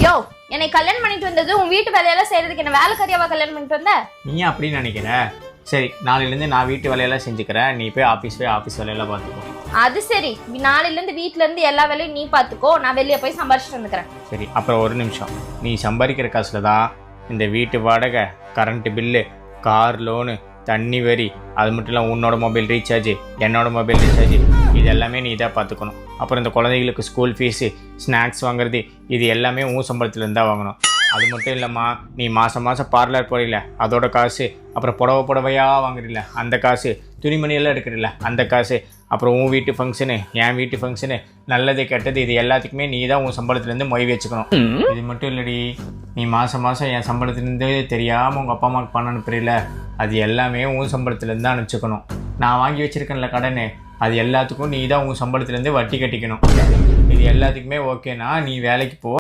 யோ, என்னை கல்யாணம் பண்ணிட்டு வந்தது உன் வீட்டு வேலையெல்லாம் செய்யறதுக்கு என்ன வேலைக்காரியாவா கல்யாணம் பண்ணிட்டு வந்த? நீ அப்படின்னு நினைக்கிற? சரி, நாளையிலேருந்து நான் வீட்டு வேலையெல்லாம் செஞ்சுக்கிறேன், நீ போய் ஆஃபீஸ் வேலையெல்லாம் பார்த்துக்கோ. அது சரி, நாளையில இருந்து வீட்ல இருந்து எல்லா வேலையும் நீ பாத்துக்கோ, நான் வெளியே போய் சம்பாரிச்சுட்டு வந்துக்கிறேன். சரி, அப்புறம் ஒரு நிமிஷம். நீ சம்பாதிக்கிற காசுல தான் இந்த வீட்டு வாடகை, கரண்ட் பில்லு, கார் லோனு, தண்ணி வரி, அது மட்டும் இல்லாமல் உன்னோட மொபைல் ரீசார்ஜ், என்னோட மொபைல் ரீசார்ஜ், இது எல்லாமே நீ தான் பார்த்துக்கணும். அப்புறம் இந்த குழந்தைகளுக்கு ஸ்கூல் ஃபீஸு, ஸ்நாக்ஸ் வாங்குறது, இது எல்லாமே உன் சம்பளத்துலேருந்து தான் வாங்கணும். அது மட்டும் இல்லைம்மா, நீ மாதம் பார்லர் போகிறீல அதோட காசு, அப்புறம் புடவையாக வாங்குறீல அந்த காசு, துணிமணியெல்லாம் எடுக்கிறீல அந்த காசு, அப்புறம் உன் வீட்டு ஃபங்க்ஷனு, என் வீட்டு ஃபங்க்ஷனு, நல்லது கெட்டது, இது எல்லாத்துக்குமே நீ தான் உன் சம்பளத்துலேருந்து மொய் வச்சுக்கணும். இது மட்டும் இல்லடி, நீ மாதம் என் சம்பளத்துலேருந்து தெரியாமல் உங்கள் அப்பா அம்மாவுக்கு பணம் அனுப்புறீல, அது எல்லாமே உன் சம்பளத்துலேருந்து தான் அனுப்பிச்சுக்கணும். நான் வாங்கி வச்சுருக்கேன்ல கடனு, அது எல்லாத்துக்கும் நீ தான் உன் சம்பளத்துலேருந்து வட்டி கட்டிக்கணும். இது எல்லாத்துக்குமே ஓகேனா நீ வேலைக்கு போ.